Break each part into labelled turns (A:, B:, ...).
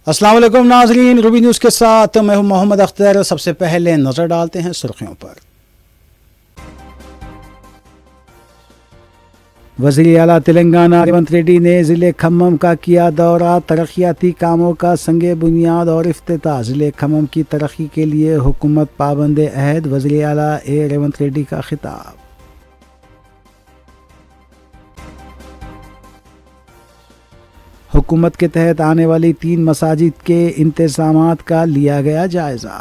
A: अस्सलाम वालेकुम नाज़रीन, रूबी न्यूज़ के साथ मैं हूं मोहम्मद अख्तर। सबसे पहले नज़र डालते हैं सुर्खियों पर। वज़ीर आला तेलंगाना रेवंत रेड्डी ने ज़िले खम्मम का किया दौरा। तरक्याती कामों का संगे बुनियाद और इफ्तिताह। ज़िले खम्मम की तरक्की के लिए हुकूमत पाबंद अहद। वज़ीर आला रेवंत रेड्डी का खिताब। हुकूमत के तहत आने वाली 3 मसाजिद के इंतजामात का लिया गया जायजा।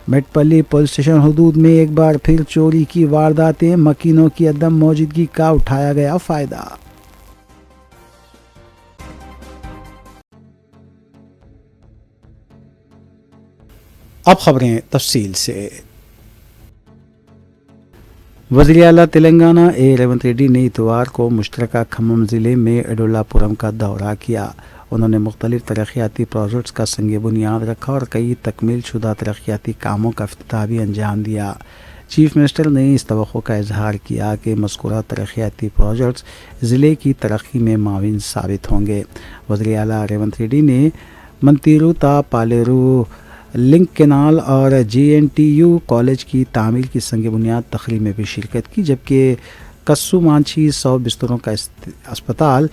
A: मेटपल्ली पुलिस स्टेशन हदूद में एक बार फिर चोरी की वारदातें। मकीनों की अदम मौजूदगी का उठाया गया फायदा। अब खबरें तफसील से। वज़ीर आला तेलंगाना रेवंत रेड्डी ने इतवार को मुश्तरका खम्मम ज़िले में एडोलापुरम का दौरा किया। उन्होंने मुख्तलिफ तरक्याती प्रोजेक्ट्स का संग बुनियाद रखा और कई तकमील शुदा तरक्याती कामों का इफ्तिताह भी अंजाम दिया। चीफ मिनिस्टर ने इस तवक्को का इजहार किया कि मज़कूरा तरक्याती प्रोजेक्ट्स ज़िले की तरक्की में माविन साबित होंगे। वज़ीर आला रेवंत रेड्डी ने मंतीरू ता पालेरू लिंक केनाल और JNTU कॉलेज की तामीर की संग बुनियाद तकरीब में भी शिरकत की, जबकि कस्सू मांछी 100 बिस्तरों का अस्पताल,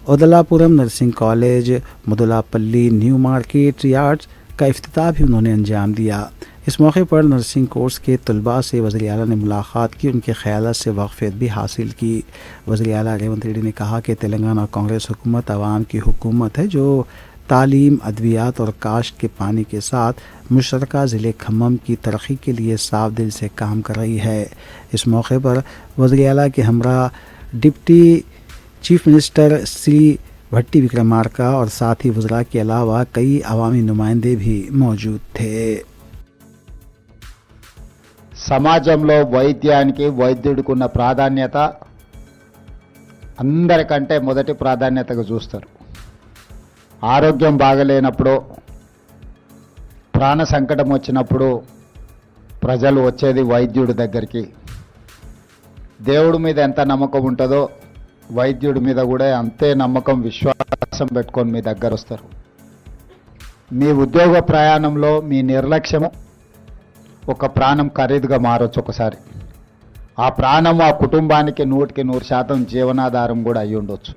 A: Odalapuram nursing college, Mudalapalli new market yards का इफ्तिताह भी उन्होंने अंजाम दिया। इस मौके पर नर्सिंग कोर्स के तलबा से वज़ीर आला ने मुलाकात की, उनके ख़यालात से वाक़फ़ियत भी हासिल की। वज़ीर आला रेवंत रेड्डी ने कहा कि तेलंगाना कांग्रेस हुकूमत आवाम की हुकूमत है जो तालीम, अद्वियात और काश्त के पानी के साथ मुश्तरका ज़िले खम्मम की तरक्की के लिए साफ दिल से काम कर रही है। इस मौके पर वज़ीर आला के हमरा डिप्टी चीफ मिनिस्टर श्री भट्टी विक्रमार्का और साथ ही वज़रा के अलावा कई अवामी नुमाइंदे भी मौजूद थे।
B: సమాజంలో వైద్యానికి వైద్యుడికి ఉన్న ప్రాధాన్యత అందరికంటే మొదటి ప్రాధాన్యతగా చూస్తారు. ఆరోగ్యం బాగలేనప్పుడు, ప్రాణ సంకటం వచ్చినప్పుడు ప్రజలు వచ్చేది వైద్యుడి దగ్గరికి. దేవుడి మీద ఎంత నమ్మకం ఉంటుందో వైద్యుడి మీద కూడా అంతే నమ్మకం, విశ్వాసం పెట్టుకొని మీ దగ్గర వస్తారు. మీ ఉద్యోగ ప్రయాణంలో మీ నిర్లక్ష్యము ఒక ప్రాణం ఖరీదుగా మారొచ్చు ఒకసారి. ఆ ప్రాణం ఆ కుటుంబానికి 100% జీవనాధారం కూడా అయి ఉండొచ్చు.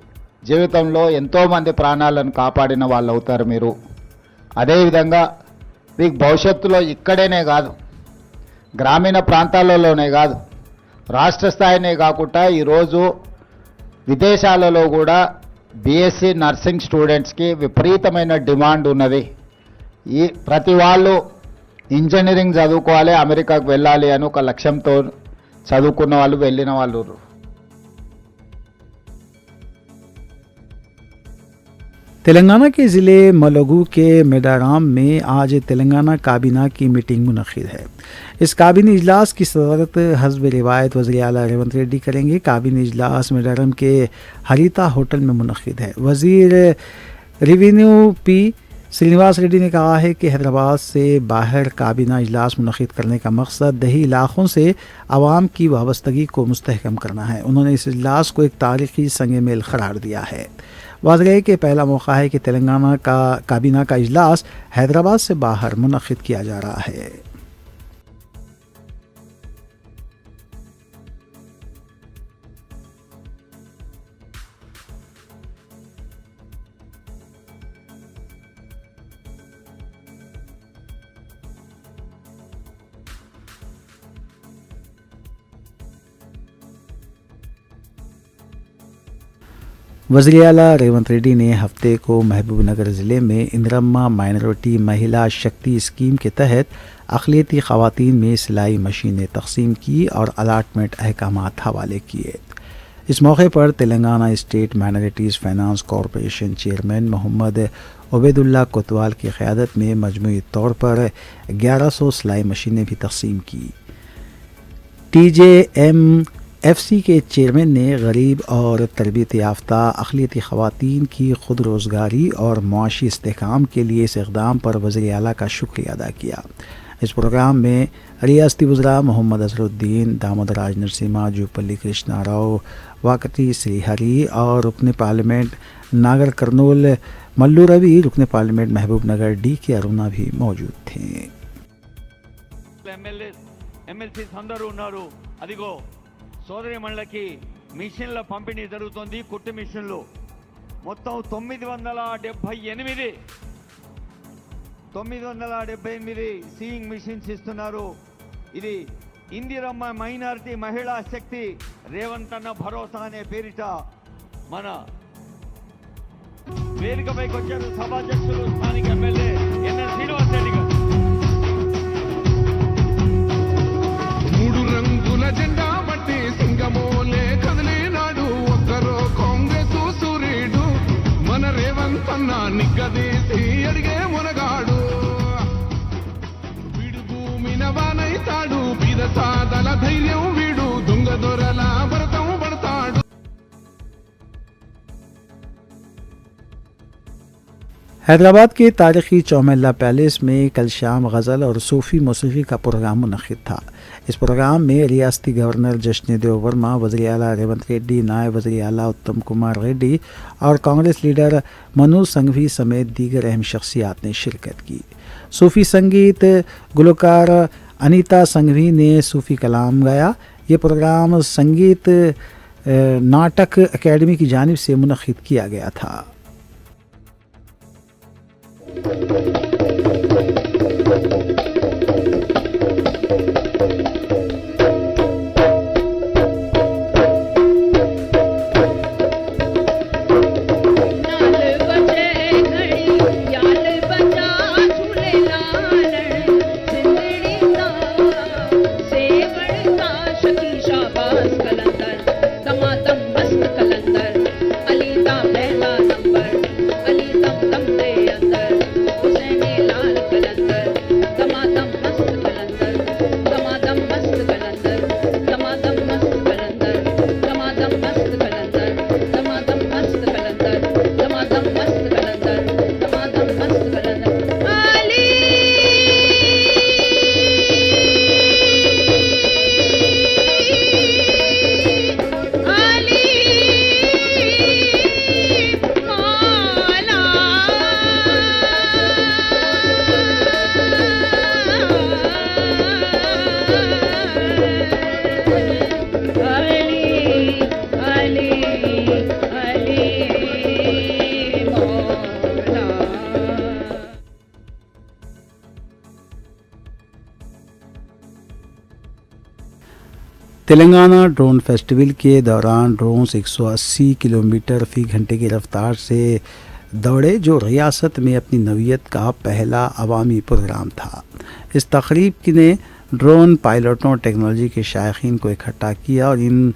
B: జీవితంలో ఎంతోమంది ప్రాణాలను కాపాడిన వాళ్ళు అవుతారు మీరు. అదేవిధంగా మీకు భవిష్యత్తులో ఇక్కడేనే కాదు, గ్రామీణ ప్రాంతాలలోనే కాదు, రాష్ట్ర స్థాయినే కాకుండా ఈరోజు విదేశాలలో కూడా BSc నర్సింగ్ స్టూడెంట్స్కి విపరీతమైన డిమాండ్ ఉన్నది. ఈ ప్రతి వాళ్ళు ఇంజనీరింగ్ చదువుకోవాలి, అమెరికాకు వెళ్ళాలి అని ఒక లక్ష్యంతో చదువుకున్న వాళ్ళు, వెళ్ళిన వాళ్ళు.
A: तेलंगाना के ज़िले मलगू के मेडाराम में आज तेलंगाना काबीना की मीटिंग मुनक़िद है। इस काबीनी इजलास की सदारत हस्ब रिवायत वज़ीर आला रेवंत रेड्डी करेंगे। काबीनी इजलास मेडाराम के हरीता होटल में मुनक़िद है। वज़ीर रेवेन्यू P श्रीनिवास रेड्डी ने कहा है कि हैदराबाद से बाहर काबीना इजलास मुनक़िद करने का मकसद दही इलाक़ों से आवाम की वाबस्तगी को मुस्तहकम करना है। उन्होंने इस इजलास को एक तारीख़ी संग मेल करार दिया है। वाज़ेह है कि पहला मौका है कि तेलंगाना का काबीना का इजलास हैदराबाद से बाहर मुनक़िद किया जा रहा है। वज़ीर आला रेवंत रेड्डी ने हफ्ते को महबूबनगर ज़िले में इंदिरम्मा माइनॉरिटी महिला शक्ति स्कीम के तहत अक़लियती ख़वातीन में सिलाई मशीनें तक़सीम की और अलाटमेंट अहकामात हवाले किए। इस मौके पर Telangana state minorities finance corporation chairman Mohammed Ubaidullah Kotwal की क़यादत में मजमूई तौर पर 1100 सिलाई मशीनें भी तक़सीम की। TJMFC के चेयरमैन ने गरीब और तरबियत याफ्ता अक़लियती ख़वातीन की ख़ुद रोज़गारी और मुआशी इस्तेहकाम के लिए इस इक़दाम पर वज़ीर आला का शुक्रिया अदा किया। इस प्रोग्राम में रियासती वज़रा मोहम्मद अजहरुद्दीन, दामोदर राज नरसिम्हा, जूपल्ली कृष्णा राव, वाकटी श्रीहरी और रुकन पार्लियामेंट नागर कर्नूल मल्लू रवि, रुकन पार्लियामेंट महबूब नगर डी के अरुणा भी मौजूद थे।
C: ఎమ్మెల్సీస్ అందరూ ఉన్నారు. అదిగో సోదరి మండలికి మిషన్ల పంపిణీ జరుగుతోంది. కుట్టు మిషన్లు మొత్తం 978 సీయింగ్ మిషన్స్ ఇస్తున్నారు. ఇది ఇందిరమ్మ మైనారిటీ మహిళా శక్తి రేవంత్ అన్న భరోసా అనే పేరిట మన వేదికపైకి వచ్చారు సభాధ్యక్షులు స్థానిక ఎమ్మెల్యే ఎన్ఎన్ శ్రీనివాస్ రెడ్డి గారు.
D: జెండా బట్టి సింగమోలే కదిలినాడు ఒక్కరో కాంగ్రెస్ సూర్యుడు మన రేవంత్ అన్న నిగ్గదీసి అడిగే మునగాడు వీడు భూమిన వానైతాడు బీద సాదల ధైర్యం వీడు దొంగ దొరల భరతం పడతాడు.
A: हैदराबाद के तारीखी चौमेला पैलेस में कल शाम गज़ल और सूफ़ी मौसीक़ी का प्रोग्राम मुनक़्क़िद था। इस प्रोग्राम में रियासती गवर्नर जश्नदेव वर्मा, वज़ीर आला रेवंत रेड्डी, नायब वज़ीर आला उत्तम कुमार रेड्डी और कांग्रेस लीडर मनोज संघवी समेत दीगर अहम शख्सियात ने शिरकत की। सूफ़ी संगीत गुलकार अनीता संघवी ने सूफ़ी कलाम गाया। ये प्रोग्राम संगीत नाटक अकेडमी की जानिब से मुनक़्क़िद किया गया था। तेलंगाना ड्रोन फेस्टिवल के दौरान ड्रोन्स 180 किलोमीटर फी घंटे की रफ्तार से दौड़े, जो रियासत में अपनी नवीयत का पहला अवामी प्रोग्राम था। इस तकरीब ने ड्रोन पायलटों टेक्नोलॉजी के शायकीन को इकट्ठा किया और इन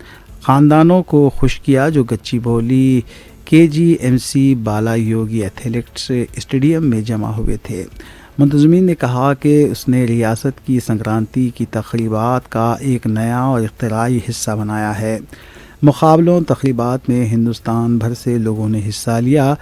A: ख़ानदानों को खुश किया जो गच्चीबौली KGMC बाला योगी एथलेटिक्स स्टेडियम में जमा हुए थे। मुंतज़मीन ने कहा कि उसने रियासत की संक्रांति की तक़रीबात का एक नया और इख्तिराई हिस्सा बनाया है। मुकाबलों तक़रीबात में हिंदुस्तान भर से लोगों ने हिस्सा लिया।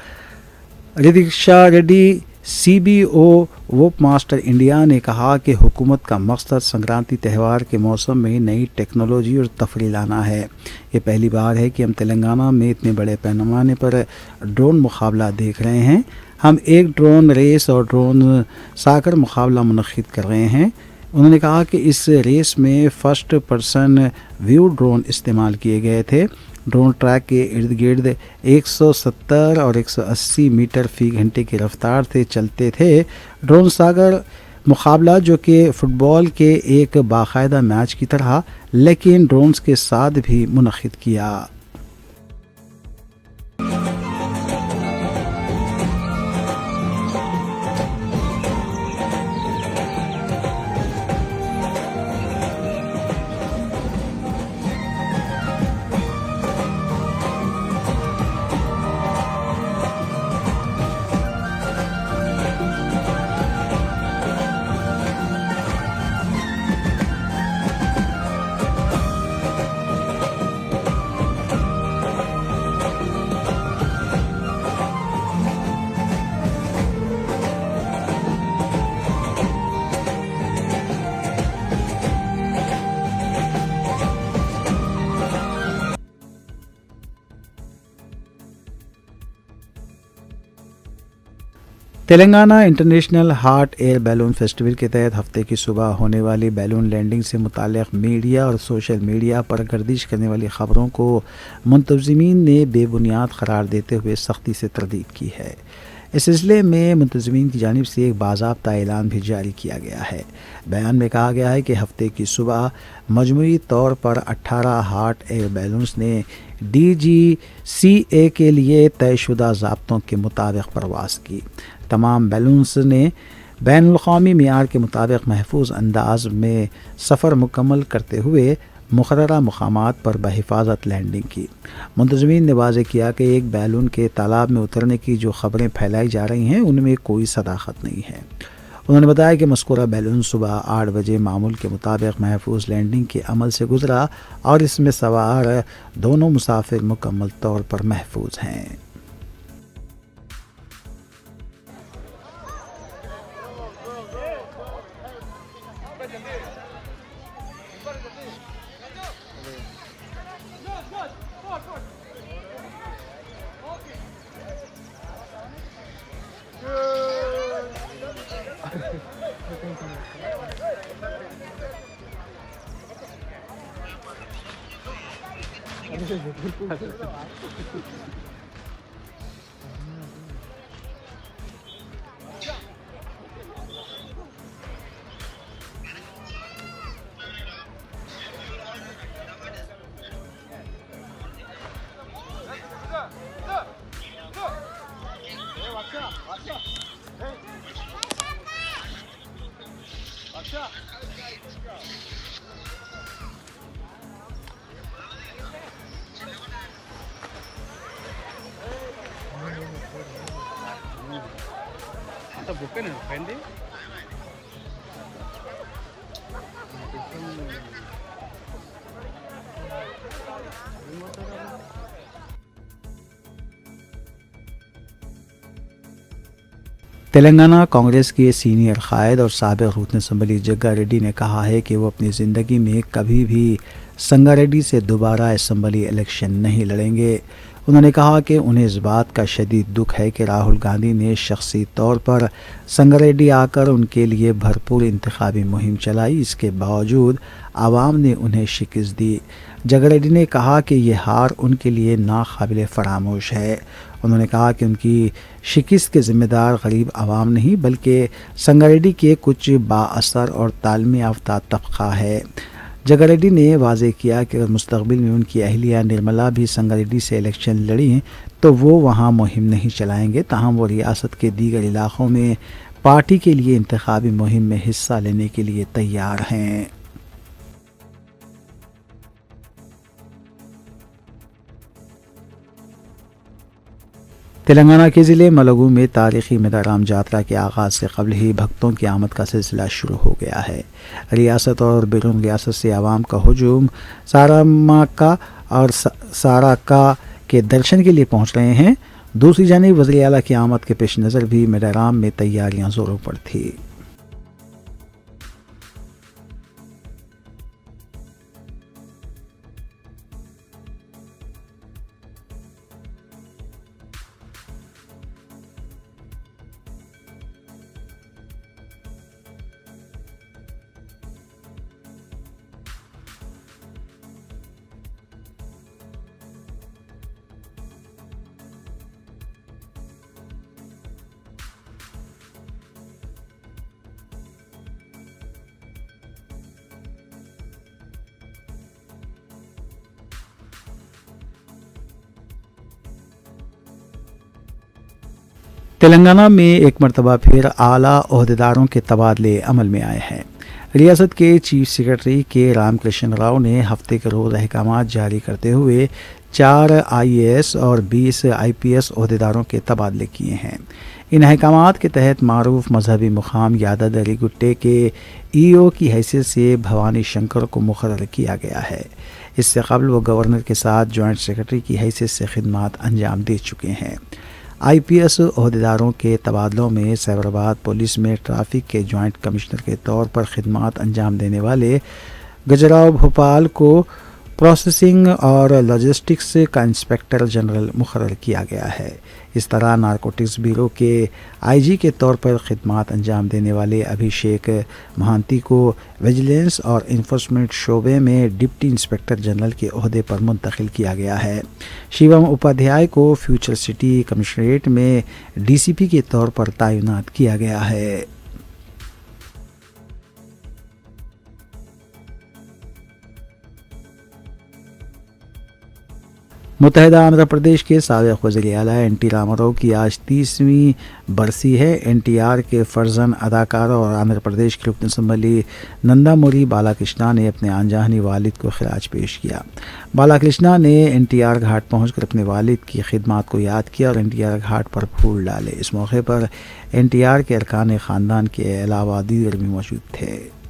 A: रिदिक्षा रेड्डी CBO वोप मास्टर इंडिया ने कहा कि हुकूमत का मकसद संक्रांति त्यौहार के मौसम में नई टेक्नोलॉजी और तफरी लाना है। ये पहली बार है कि हम तेलंगाना में इतने बड़े पैमाने पर ड्रोन मुकाबला देख रहे हैं। हम एक ड्रोन रेस और ड्रोन साकर मुकाबला मुनक़्क़िद कर रहे हैं। उन्होंने कहा कि इस रेस में फर्स्ट पर्सन व्यू ड्रोन इस्तेमाल किए गए थे। ड्रोन ट्रैक के इर्द गिर्द 170 और 180 मीटर फी घंटे की रफ्तार से चलते थे। ड्रोन सागर मुकाबला जो कि फ़ुटबॉल के एक बाकायदा मैच की तरह लेकिन ड्रोन्स के साथ भी मुनक़्क़िद किया। Telangana international hot air balloon festival के तहत हफ्ते की सुबह होने वाली बैलून लैंडिंग से मुताल्लिक़ मीडिया और सोशल मीडिया पर गर्दिश करने वाली खबरों को मुंतज़मीन ने बेबुनियाद करार देते हुए सख्ती से तरदीद की है। इस सिलसिले में मुंतज़मीन की जानिब से एक बाज़ाब्ता ऐलान भी जारी किया गया है। बयान में कहा गया है कि हफ्ते की सुबह मजमूई तौर पर 18 हॉट एयर बैलून्स ने DGCA के लिए तयशुदा ज़ाब्तों के मुताबिक परवाज़ की। तमाम बैलून्स ने बैनुल-अक़वामी मियार के मुताबिक महफूज अंदाज में सफ़र मुकम्मल करते हुए मुक़र्ररा मक़ामात पर बहिफाजत लैंडिंग की। मुंतज़मीन ने वाज़ेह किया कि एक बैलून के तालाब में उतरने की जो खबरें फैलाई जा रही हैं उनमें कोई सदाकत नहीं है। उन्होंने बताया कि मज़कूरा बैलून सुबह 8 बजे मामूल के मुताबिक महफूज लैंडिंग के अमल से गुजरा और इसमें सवार दोनों मुसाफिर मुकम्मल तौर पर महफूज हैं। तेलंगाना कांग्रेस के सीनियर कायद और साबिक़ रुकन असम्बली जग्गा रेड्डी ने कहा है कि वो अपनी ज़िंदगी में कभी भी संगारेड्डी से दोबारा असम्बली इलेक्शन नहीं लड़ेंगे। उन्होंने कहा कि उन्हें इस बात का शदीद दुख है कि राहुल गांधी ने शख्सी तौर पर संगारेड्डी आकर उनके लिए भरपूर इंतखाबी मुहिम चलाई, इसके बावजूद आवाम ने उन्हें शिकस्त दी। जग्गा रेड्डी ने कहा कि यह हार उनके लिए नाकाबिल फरामोश है। उन्होंने कहा कि उनकी शिकस्त के ज़िम्मेदार गरीब आवाम नहीं बल्कि संगारेड्डी के कुछ बाअसर और तालीम याफ्ता तबका है। जग्गा रेड्डी ने वाज़ेह किया कि अगर मुस्तक़बिल में उनकी अहलिया निर्मला भी संगारेड्डी से इलेक्शन लड़ी तो वो वहाँ मुहिम नहीं चलाएंगे, ताहम वो रियासत के दीगर इलाक़ों में पार्टी के लिए इंतखाबी मुहिम में हिस्सा लेने के लिए तैयार हैं। तेलंगाना के ज़िले मलगू में तारीख़ी मेदाराम यात्रा के आगाज़ से कबल ही भक्तों की आमद का सिलसिला शुरू हो गया है। रियासत और बैरून रियासत से आवाम का हुजूम सारामाका और साराका के दर्शन के लिए पहुँच रहे हैं। दूसरी जानिब वज़ीर आला की आमद के पेश नज़र भी मेदाराम में तैयारियाँ ज़ोरों पर थी। तेलंगाना में एक मरतबा फिर आला ओहदेदारों के तबादले अमल में आए हैं। रियासत के चीफ सेक्रेटरी के रामकृष्ण राव ने हफ्ते के रोज़ अहकामात जारी करते हुए 4 IAS और 20 IPS ओहदेदारों के तबादले किए हैं। इन अहकामात के तहत मारूफ मजहबी मुकाम यादादरी गुट्टे के EO की हैसियत से भवानी शंकर को मुकर्रर किया गया है। इससे कबल वो गवर्नर के साथ जॉइंट सेक्रेटरी की हैसियत से खिदमात अंजाम दे चुके हैं। IPS ओहदेदारों के तबादलों में साइबराबाद पुलिस में ट्रैफिक के जॉइंट कमिश्नर के तौर पर खिदमात अंजाम देने वाले गजराव भोपाल को प्रोसेसिंग और लॉजिस्टिक्स का इंस्पेक्टर जनरल मुकर्रर किया गया है। इस तरह नारकोटिक्स ब्यूरो के आईजी के तौर पर खिदमात अंजाम देने वाले अभिषेक महांती को विजिलेंस और इन्फोर्समेंट शोबे में डिप्टी इंस्पेक्टर जनरल के ओहदे पर मुंतकिल किया गया है। शिवम उपाध्याय को फ्यूचर सिटी कमिश्नरेट में डीसीपी के तौर पर तैनात किया गया है। मुत्तहिदा आंध्र प्रदेश के साबिक़ वज़ीर आला एन.टी. रामाराव की आज 30वीं बरसी है। एनटीआर के फर्जन अदाकार और आंध्र प्रदेश के रुकन असम्बली नंदामुरी बालाकृष्णा ने अपने अनजानी वालिद को खिराज पेश किया। बालाकृष्णा ने एनटीआर घाट पहुंचकर अपने वालिद की खिदमत को याद किया और एनटीआर घाट पर फूल डाले। इस मौके पर एनटीआर के अरकान ख़ानदान के अलावा दीगर भी मौजूद थे।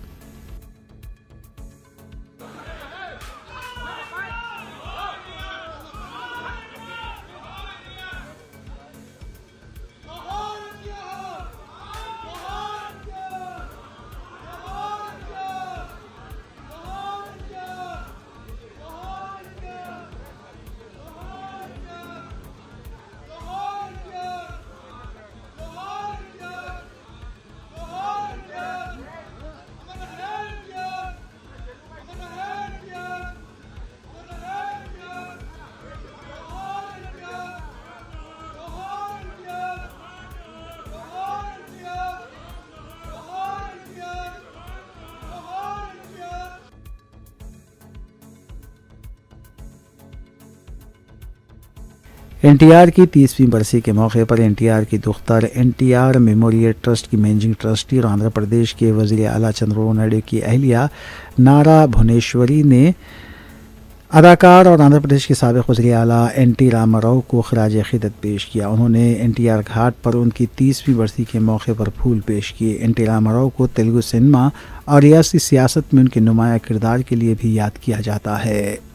A: एनटीआर की 30वीं बरसी के मौके पर एनटीआर की दुख्तर एनटीआर मेमोरियल ट्रस्ट की मैनेजिंग ट्रस्टी और आंध्र प्रदेश के वज़ीर आला चंद्रबाबू नायडू की अहलिया नारा भुवनेश्वरी ने अदाकार और आंध्र प्रदेश के साबिक़ वज़ीर आला एन.टी. रामाराव को खिराज अक़ीदत पेश किया। उन्होंने एनटीआर घाट पर उनकी 30वीं बरसी के मौके पर फूल पेश किए। एन.टी. रामाराव को तेलुगु सिनेमा और रियासती सियासत में उनके नुमाया किरदार के लिए भी याद किया जाता है।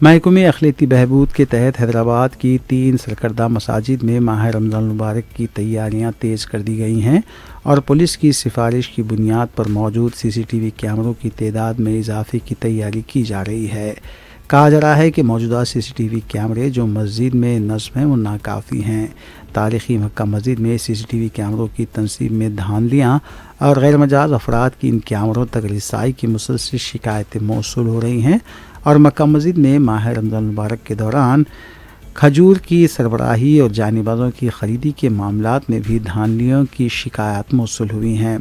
A: महकमे अखिलती बहबूद के तहत हैदराबाद की 3 सरकर्दा मसाजिद में माह रमज़ान मुबारक की तैयारियां तेज़ कर दी गई हैं और पुलिस की सिफारिश की बुनियाद पर मौजूद सीसीटीवी कैमरों की तादाद में इजाफे की तैयारी की जा रही है। कहा जा रहा है कि मौजूदा सीसीटीवी कैमरे जो मस्जिद में नस्ब हैं वो नाकाफ़ी हैं। तारीख़ी मक्का मस्जिद में सीसीटीवी कैमरों की तनसीब में धांधलियाँ और गैर मजाज अफराद की इन कैमरों तक रिसाई की मुसलसल शिकायतें मौसूल हो रही हैं और मक्का मस्जिद में माह रमज़ान मुबारक के दौरान खजूर की सरबराही और जानिबाजों की ख़रीदी के मामलात में भी धांधलियों की शिकायत मौसूल हुई हैं।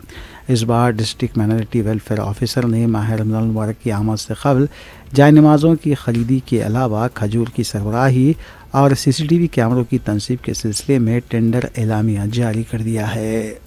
A: इस बार डिस्ट्रिक्ट माइनॉरिटी वेलफेयर ऑफिसर ने माह रमज़ान मुबारक की आमद से कबल जानिमाज़ों की ख़रीदी के अलावा खजूर की सरबराही और सीसीटीवी कैमरों की तनसीब के सिलसिले में टेंडर एलामिया जारी कर दिया है।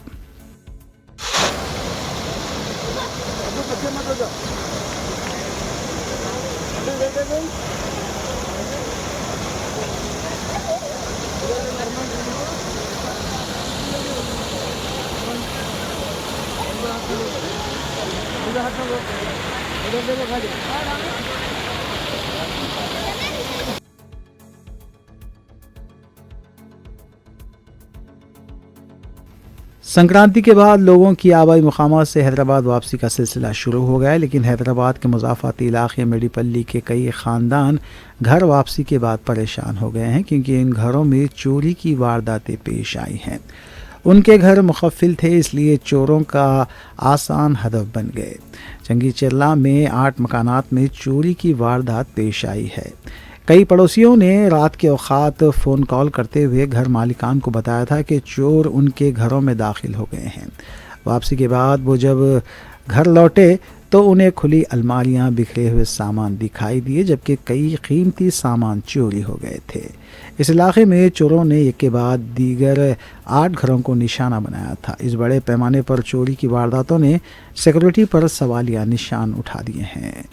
A: संक्रांति के बाद लोगों की आबाई मुकामात से हैदराबाद वापसी का सिलसिला शुरू हो गया है, लेकिन हैदराबाद के मुज़ाफ़ाती इलाके मेडीपल्ली के कई ख़ानदान घर वापसी के बाद परेशान हो गए हैं क्योंकि इन घरों में चोरी की वारदातें पेश आई हैं। उनके घर मुखफ़िल थे, इसलिए चोरों का आसान हदफ बन गए। जंगी चिरला में 8 मकानात में चोरी की वारदात पेश आई है। कई पड़ोसियों ने रात के औक़ात फ़ोन कॉल करते हुए घर मालिकान को बताया था कि चोर उनके घरों में दाखिल हो गए हैं। वापसी के बाद वो जब घर लौटे तो उन्हें खुली अलमारियां, बिखरे हुए सामान दिखाई दिए, जबकि कई कीमती सामान चोरी हो गए थे। इस इलाके में चोरों ने एक के बाद दीगर 8 घरों को निशाना बनाया था। इस बड़े पैमाने पर चोरी की वारदातों ने सिक्योरिटी पर सवालिया निशान उठा दिए हैं।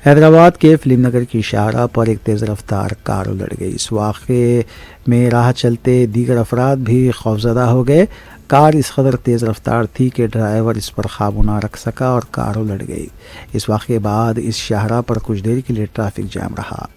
A: हैदराबाद के फिल्म नगर की शाहराह पर एक तेज़ रफ्तार कार उलट गई। इस वाक़े में राह चलते दीगर अफराद भी खौफज़दा हो गए। कार इस कदर तेज़ रफ्तार थी कि ड्राइवर इस पर काबू ना रख सका और कार उलट गई। इस वाक़े के बाद इस शाहराह पर कुछ देर के लिए ट्रैफिक जाम रहा।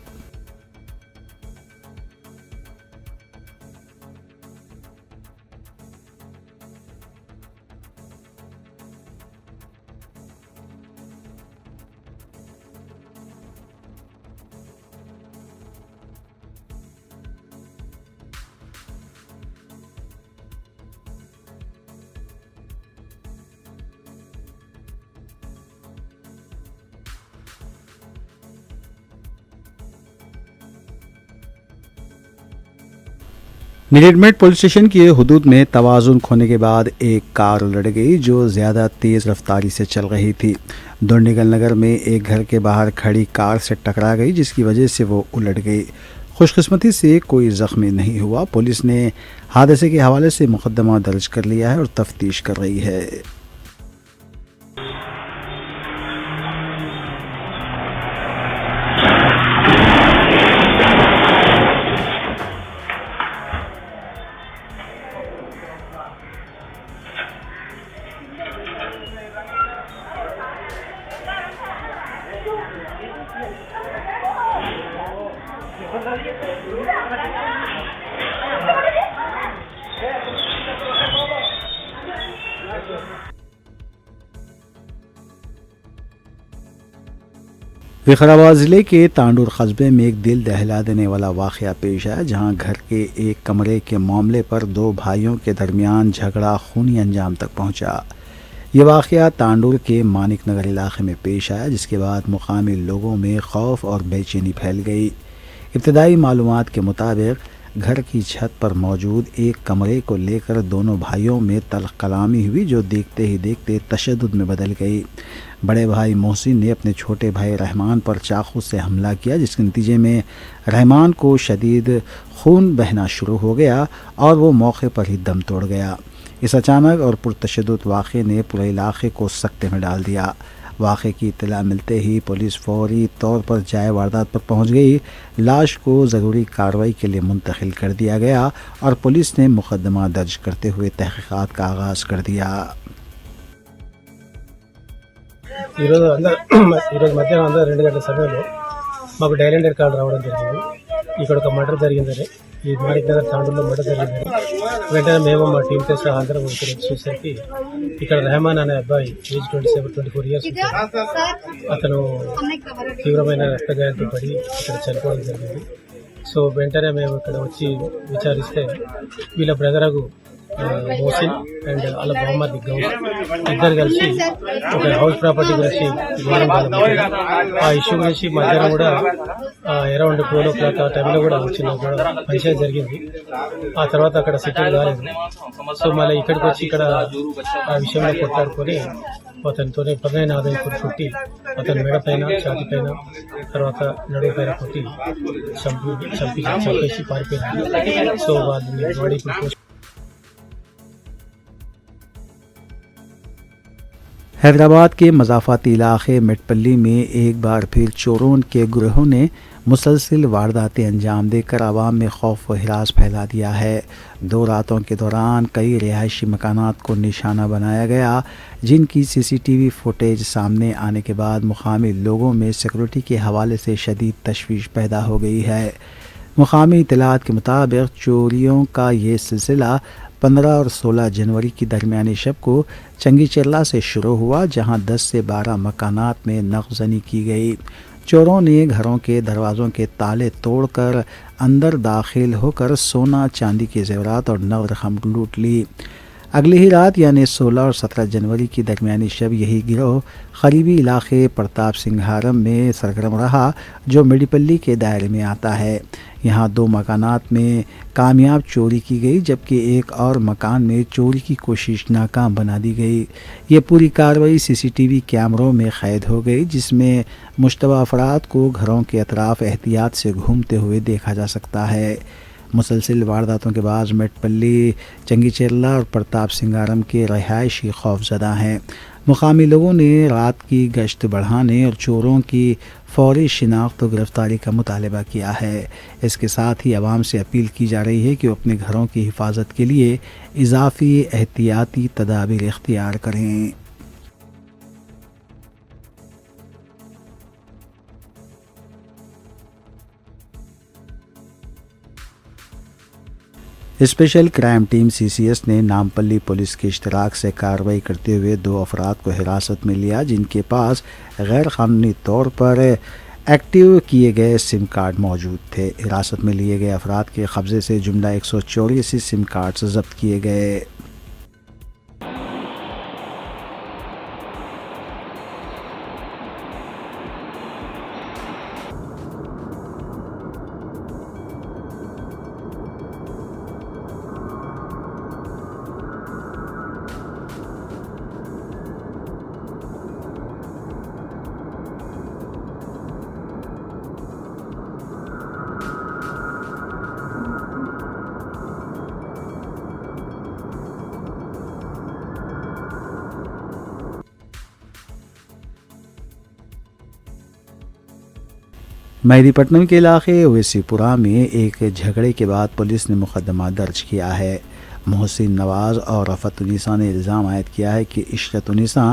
A: मिडमेट पुलिस स्टेशन की हुदूद में तवाज़ुन खोने के बाद एक कार उलट गई जो ज़्यादा तेज़ रफ्तारी से चल रही थी। दोंडीगल नगर में एक घर के बाहर खड़ी कार से टकरा गई, जिसकी वजह से वो उलट गई। खुशकिस्मती से कोई ज़ख्मी नहीं हुआ। पुलिस ने हादसे के हवाले से मुकदमा दर्ज कर लिया है और तफ्तीश कर रही है। विकाराबाद ज़िले के तांडूर कस्बे में एक दिल दहला देने वाला वाक़या पेश आया, जहां घर के एक कमरे के मामले पर 2 भाइयों के दरमियान झगड़ा खूनी अंजाम तक पहुंचा। ये वाक़या तांडूर के मानिक नगर इलाके में पेश आया, जिसके बाद मुकामी लोगों में खौफ और बेचैनी फैल गई। इब्तदाई मालूमात के मुताबिक घर की छत पर मौजूद एक कमरे को लेकर दोनों भाइयों में तल्ख कलामी हुई, जो देखते ही देखते तशद्दुद में बदल गई। बड़े भाई मोहसिन ने अपने छोटे भाई रहमान पर चाकू से हमला किया, जिसके नतीजे में रहमान को शदीद खून बहना शुरू हो गया और वो मौके पर ही दम तोड़ गया। इस अचानक और पुरतशद्दुद वाक़े ने पूरे इलाके को सकते में डाल दिया। वाक़े की इत्तला मिलते ही पुलिस फौरी तौर पर जाए वारदात पर पहुंच गई। लाश को ज़रूरी कार्रवाई के लिए मुंतकिल कर दिया गया और पुलिस ने मुकदमा दर्ज करते हुए तहक़ीक़ात का आगाज़ कर दिया।
E: ఈరోజు మధ్యాహ్నం 2 గంటల సమయంలో మాకు డైల్ అండ్ కాల్ రావడం జరిగింది. ఇక్కడ ఒక మర్డర్ జరిగిందని, ఈ మానిక్ నగర్ తాండూరులో మర్డర్ జరిగిందని వెంటనే మేము మా టీంతో సహా అందరం ఇక్కడ చూసేసరికి ఇక్కడ రెహమాన్ అనే అబ్బాయి ఏజ్ 27-24 ఇయర్స్ అతను తీవ్రమైన రక్తగాయంతో పడి ఇక్కడ చనిపోవడం జరిగింది. సో వెంటనే మేము ఇక్కడ వచ్చి విచారిస్తే వీళ్ళ బ్రదరగు మోసిన్ అండ్ వాళ్ళ బామ్మర్ది గౌస్ ఇద్దరు కలిసి ఒక హౌస్ ప్రాపర్టీ గురించి ఆ ఇష్యూ గురించి మధ్యాహ్నం కూడా అరౌండ్ 12 o'clock ఆ టైంలో కూడా వచ్చిన పంచాయతీ జరిగింది. ఆ తర్వాత అక్కడ సెటిల్ కాలేదు. సో మళ్ళీ ఇక్కడికి వచ్చి ఇక్కడ ఆ విషయంలో కొట్లాడుకొని అతనితోనే పదునైన ఆదాయకుడు కొట్టి అతని మెడ పైన ఛాతి పైన తర్వాత నడుము పైన కొట్టి చంపేసి పారిపోయినారు. సో వాళ్ళని బాడీ
A: हैदराबाद के मज़ाफ़ाती इलाक़े मेटपल्ली में एक बार फिर चोरों के गिरोह ने मुसलसिल वारदातें अंजाम देकर आवाम में खौफ व हिरास फैला दिया है। 2 रातों के दौरान कई रिहायशी मकानात को निशाना बनाया गया, जिनकी CCTV फुटेज सामने आने के बाद मुकामी लोगों में सिक्योरिटी के हवाले से शदीद तशवीश पैदा हो गई है। मुकामी इत्तलात के मुताबिक चोरियों का ये सिलसिला 15 और 16 जनवरी की दरमियानी शब को चंगीचेरला से शुरू हुआ, जहां 10 से 12 मकानात में नक़ज़नी की गई। चोरों ने घरों के दरवाज़ों के ताले तोड़कर अंदर दाखिल होकर सोना चांदी के ज़ेवरात और नगद रकम लूट ली। अगली ही रात यानी 16 और 17 जनवरी की दरमियानी शब यही गिरोह करीबी इलाके प्रताप सिंघारम में सरगर्म रहा, जो मेडीपल्ली के दायरे में आता है। यहाँ 2 मकानात में कामयाब चोरी की गई, जबकि एक और मकान में चोरी की कोशिश नाकाम बना दी गई। ये पूरी कार्रवाई CCTV कैमरों में कैद हो गई, जिसमें मुश्तबा अफराद को घरों के अतराफ एहतियात से घूमते हुए देखा जा सकता है। मुसलसिल वारदातों के बाद मेटपल्ली, चंगीचेरला और प्रताप सिंगारम के रहायशी खौफजदा हैं। मुकामी लोगों ने रात की गश्त बढ़ाने और चोरों की फौरी शिनाख्त और गिरफ्तारी का मुतालबा किया है। इसके साथ ही आवाम से अपील की जा रही है कि वो अपने घरों की हिफाजत के लिए इजाफी एहतियाती तदाबीर इख्तियार करें। स्पेशल क्राइम टीम CCS ने नामपल्ली पुलिस के इश्तराक से कार्रवाई करते हुए 2 अफराद को हिरासत में लिया, जिनके पास गैर कानूनी तौर पर एक्टिव किए गए सिम कार्ड मौजूद थे। हिरासत में लिए गए अफराद के कब्ज़े से जुमला 184 सिम कार्ड्स जब्त किए गए। मेहदीपट्टनम के इलाके ओवैसीपुरा में एक झगड़े के बाद पुलिस ने मुकदमा दर्ज किया है। मोहसिन नवाज़ और रफ़तुन्निसा ने इल्ज़ाम आयद किया है कि इशरतुन्निसा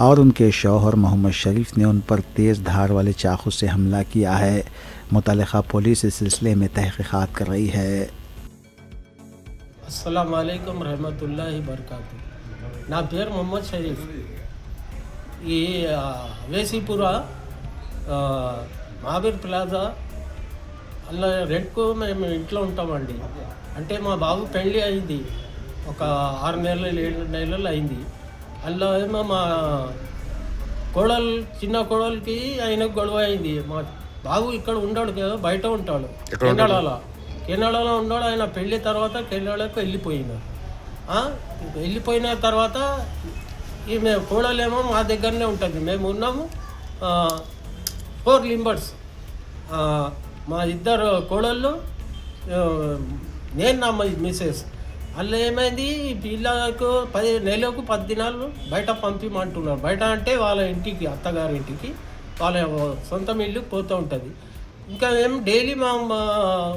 A: और उनके शौहर मोहम्मद शरीफ ने उन पर तेज़ धार वाले चाकू से हमला किया है। मुतल्लिक़ा पुलिस इस सिलसिले में तहक़ीक़ात कर रही है।
E: अस्सलाम वालेकुम रहमतुल्लाहि बरकातुहू। ना पेर मोहम्मद शरीफ, ये వేసిపురా మహాబీర్ ప్లాజా అలా రెంట్కు మేము ఇంట్లో ఉంటామండి. అంటే మా బాబు పెళ్ళి అయింది, ఒక 6 నెలలు 7 నెలలు అయింది. అలా ఏమో మా కోడలు, చిన్న కోడలికి ఆయనకు గొడవ అయింది. మా బాబు ఇక్కడ ఉండడు కదా, బయట ఉంటాడు, కెనడాలో ఉన్నాడు. ఆయన పెళ్ళి తర్వాత కెనడాకు వెళ్ళిపోయిన తర్వాత ఈమె కోడలేమో మా దగ్గరనే ఉంటుంది. మేము ఉన్నాము 4 లింబర్స్, మా ఇద్దరు కోడళ్ళు, నేను నా మిసెస్. అలా ఏమైంది, పిల్లలకు 10 నెలలకు 10 దినాలు బయట పంపిమంటున్నారు. బయట అంటే వాళ్ళ ఇంటికి, అత్తగారి ఇంటికి, వాళ్ళ సొంతం ఇల్లు పోతూ ఉంటుంది. ఇంకా ఏం డైలీ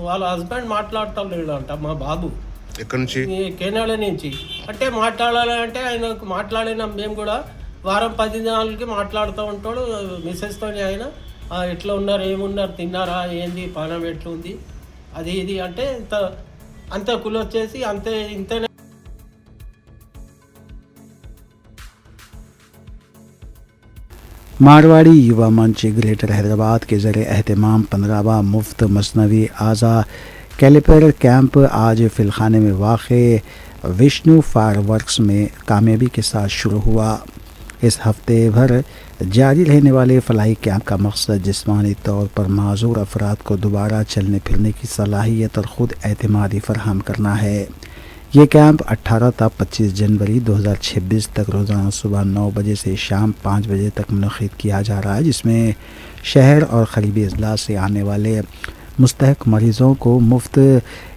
E: వాళ్ళ హస్బెండ్ మాట్లాడతాడంట మా బాబు.
F: ఎక్కడి నుంచి?
E: కెనడా నుంచి. అంటే మాట్లాడాలంటే ఆయనకు మాట్లాడిన మేము కూడా వారం 10 దినాలకి మాట్లాడుతూ ఉంటాడు మిస్సెస్తో. ఆయన ఎట్లా ఉన్నారు, ఏమున్నారు, తిన్నారా, ఏంది, పానం ఎట్లుంది, అది ఇది అంటే అంత కులొచ్చేసి ఇంతనే.
A: मारवाड़ी युवा मंच ग्रेटर हैदराबाद के ज़रिए एहतमाम 15वां मुफ्त मसनवी आज़ा कैलिपर कैंप आज फिलखाने में वाक़े विष्णु फायरवर्क्स में कामयाबी के साथ शुरू हुआ। इस हफ्ते भर जारी रहने वाले फलाही कैंप का मकसद जिस्मानी तौर पर माजूर अफराद को दोबारा चलने फिरने की सलाहियत और ख़ुद एतमादी फराहम करना है। ये कैंप 18 था 25 जनवरी 2026 तक रोज़ाना सुबह 9 बजे से शाम 5 बजे तक मुनक़िद किया जा रहा है, जिसमें शहर और क़रीबी अजला से आने वाले मुस्तहक़ मरीज़ों को मुफ्त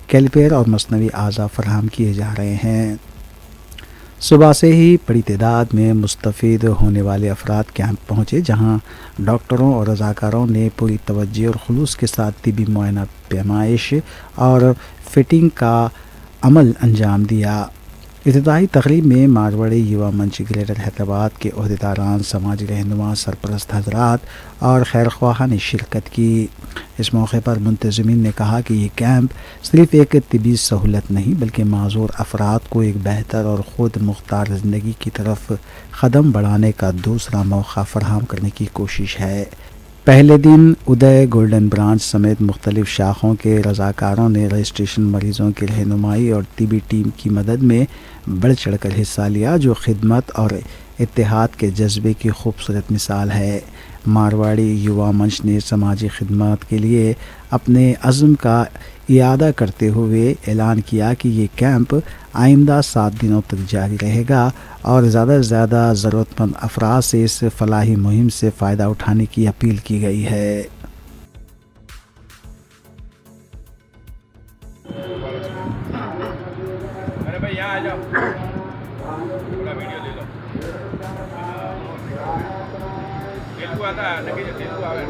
A: कैलिपर और मसनवी आज़ा फराहम किए जा रहे हैं। सुबह से ही बड़ी तादाद में मुस्तफ़ीद होने वाले अफराद कैंप पहुँचे, जहाँ डॉक्टरों और रज़ाकारों ने पूरी तवज्जो और खुलूस के साथ तिबी मुआयना, पैमाइश और फिटिंग का अमल अंजाम दिया। इब्तिदाई तकरीब में मारवाड़ी युवा मंच ग्रेटर हैदराबाद के ओहदेदारान, समाजी रहनुमा, सरपरस्त हजरात और खैर ख्वाहां ने शिरकत की। इस मौके पर मुंतज़मीन ने कहा कि ये कैंप सिर्फ़ एक तिबी सहूलत नहीं बल्कि माजूर अफराद को एक बेहतर और ख़ुद मुख्तार ज़िंदगी की तरफ कदम बढ़ाने का दूसरा मौका फराहम करने की कोशिश है। पहले दिन उदय गोल्डन ब्रांच समेत मुख्तलिफ शाखों के रज़ाकारों ने रजिस्ट्रेशन मरीज़ों की रहनुमाई और तिबी टीम की मदद में बढ़ चढ़ कर हिस्सा लिया, जो खिदमत और इत्तेहाद के जज्बे की खूबसूरत मिसाल है। मारवाड़ी युवा मंच ने समाजी खिदमत के लिए अपने अज़्म का इयादा करते हुए ऐलान किया कि ये कैंप आइंदा 7 दिनों तक जारी रहेगा और ज़्यादा से ज़्यादा ज़रूरतमंद अफराद से इस फलाही मुहिम से फ़ायदा उठाने की अपील की गई है।
F: अरे भाई यहाँ आ जाओ, थोड़ा वीडियो ले लो। तेलुगु आता है, नकी तेलुगु आवे।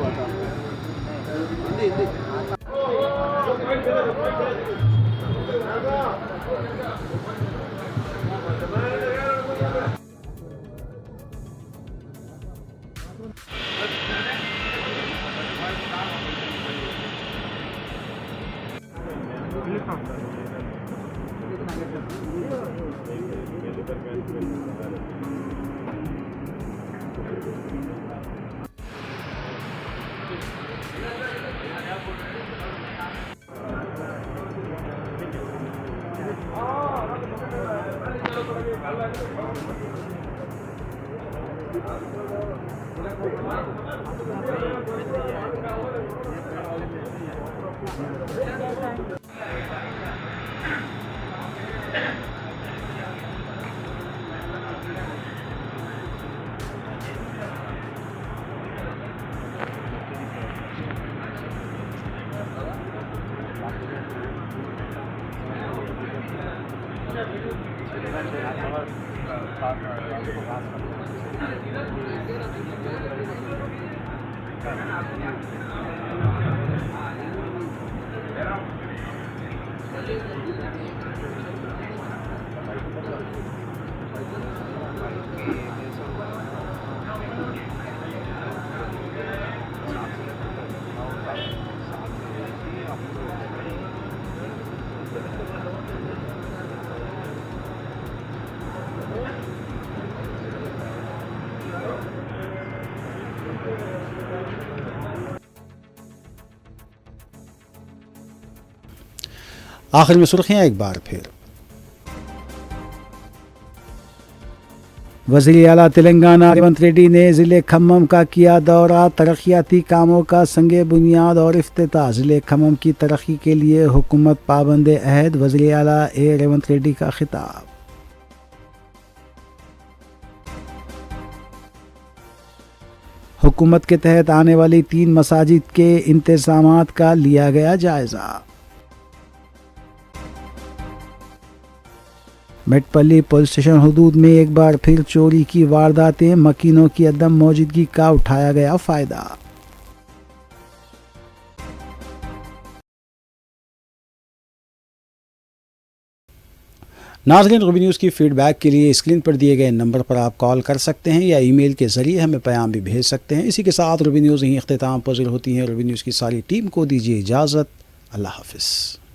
A: आखिर में सुर्खियाँ एक बार फिर। वज़ीर आला तेलंगाना रेवंत रेड्डी ने ज़िले खम्मम का किया दौरा, तरक्याती कामों का संगे बुनियाद और इफ्तिताह। ज़िले खम्मम की तरक्की के लिए हुकूमत पाबंद अहद, वज़ीर आला रेवंत रेड्डी का खिताब। हुकूमत के तहत आने वाली 3 मसाजिद के इंतज़ामात का लिया गया जायज़ा। मेटपल्ली पुलिस स्टेशन हुदूद में एक बार फिर चोरी की वारदातें, मकीनों की अदम मौजूदगी का उठाया गया फ़ायदा। नाज़रीन, रूबी न्यूज़ की फ़ीडबैक के लिए स्क्रीन पर दिए गए नंबर पर आप कॉल कर सकते हैं या ईमेल के ज़रिए हमें पैगाम भी भेज सकते हैं। इसी के साथ रूबी न्यूज़ यहीं इख्तिताम पज़ीर होती है। रूबी न्यूज़ की सारी टीम को दीजिए इजाज़त। अल्लाह हाफ़िज़।